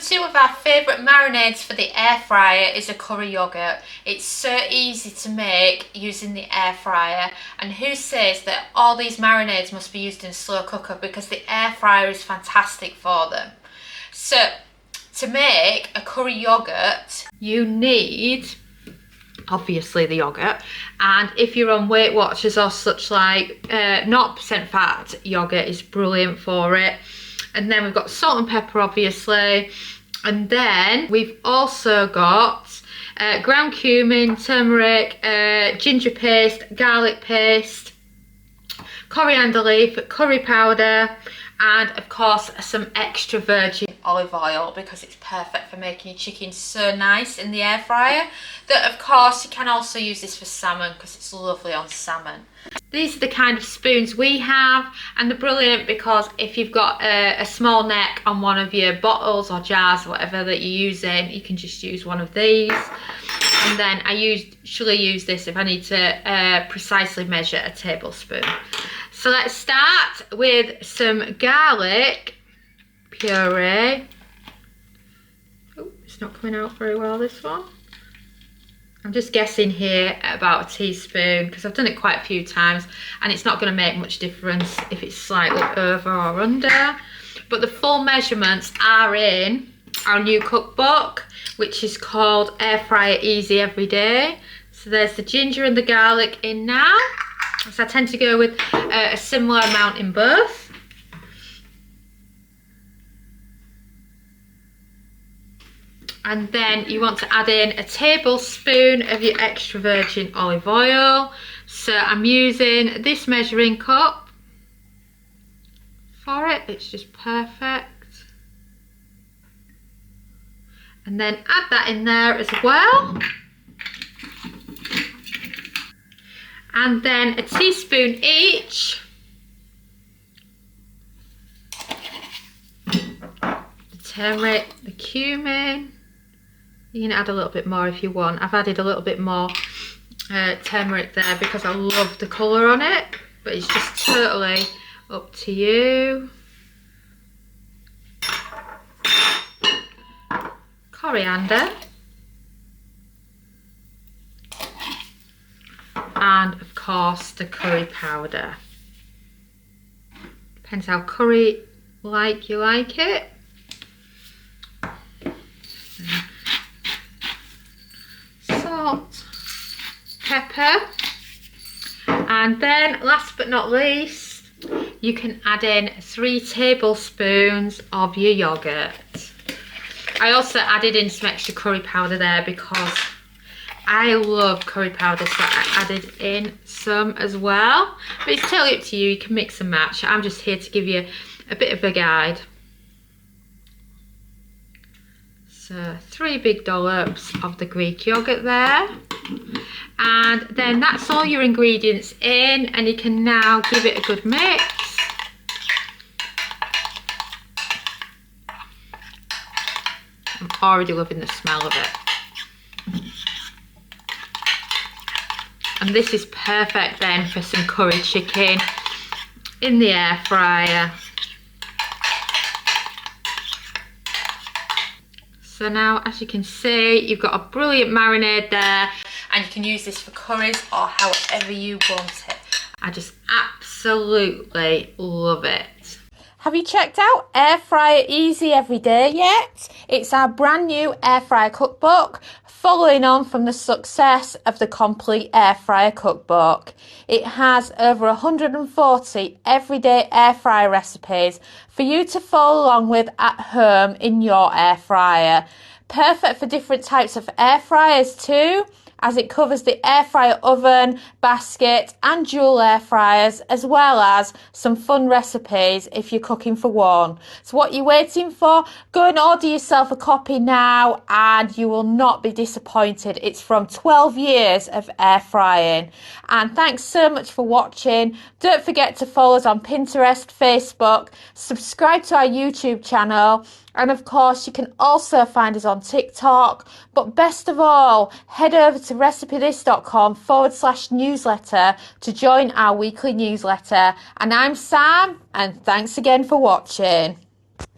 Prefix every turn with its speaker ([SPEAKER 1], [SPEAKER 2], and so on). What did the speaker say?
[SPEAKER 1] two of our favourite marinades for the air fryer is a curry yoghurt. It's so easy to make using the air fryer, and who says that all these marinades must be used in a slow cooker, because the air fryer is fantastic for them. So to make a curry yoghurt, you need obviously the yoghurt, and if you're on Weight Watchers or such, like 0% fat yoghurt is brilliant for it. And then we've got salt and pepper, obviously, and then we've also got ground cumin, turmeric, ginger paste, garlic paste, coriander leaf, curry powder, and of course some extra virgin olive oil, because it's perfect for making your chicken so nice in the air fryer. That, of course, you can also use this for salmon, because it's lovely on salmon. These are the kind of spoons we have, and they're brilliant because if you've got a small neck on one of your bottles or jars or whatever that you're using, you can just use one of these. And then I usually use this if I need to precisely measure a tablespoon. So let's start with some garlic puree. Oh, it's not coming out very well, this one. I'm just guessing here at about a teaspoon, because I've done it quite a few times, and it's not going to make much difference if it's slightly over or under. But the full measurements are in our new cookbook, which is called Air Fryer Easy Every Day. So there's the ginger and the garlic in now. So I tend to go with a similar amount in both. And then you want to add in a tablespoon of your extra virgin olive oil. So I'm using this measuring cup for it. It's just perfect. And then add that in there as well. And then a teaspoon each. The turmeric, the cumin. You can add a little bit more if you want. I've added a little bit more turmeric there because I love the colour on it, but it's just totally up to you. Coriander. And of course the curry powder. Depends how curry like you like it. Salt, pepper, and then last but not least, you can add in 3 tablespoons of your yoghurt. I also added in some extra curry powder there because I love curry powder, so I added in some as well. But it's totally up to you, you can mix and match. I'm just here to give you a bit of a guide. So 3 big dollops of the Greek yoghurt there. And then that's all your ingredients in, and you can now give it a good mix. I'm already loving the smell of it. And this is perfect then for some curry chicken in the air fryer. So now, as you can see, you've got a brilliant marinade there, and you can use this for curries or however you want it. I just absolutely love it. Have you checked out Air Fryer Easy Every Day yet? It's our brand new air fryer cookbook, following on from the success of the Complete Air Fryer Cookbook. It has over 140 everyday air fryer recipes for you to follow along with at home in your air fryer. Perfect for different types of air fryers too, as it covers the air fryer oven, basket and dual air fryers, as well as some fun recipes if you're cooking for one. So what are you waiting for? Go and order yourself a copy now and you will not be disappointed. It's from 12 years of air frying. And thanks so much for watching. Don't forget to follow us on Pinterest, Facebook, subscribe to our YouTube channel, and of course you can also find us on TikTok. But best of all, head over to recipethis.com/newsletter to join our weekly newsletter. And I'm Sam, and thanks again for watching.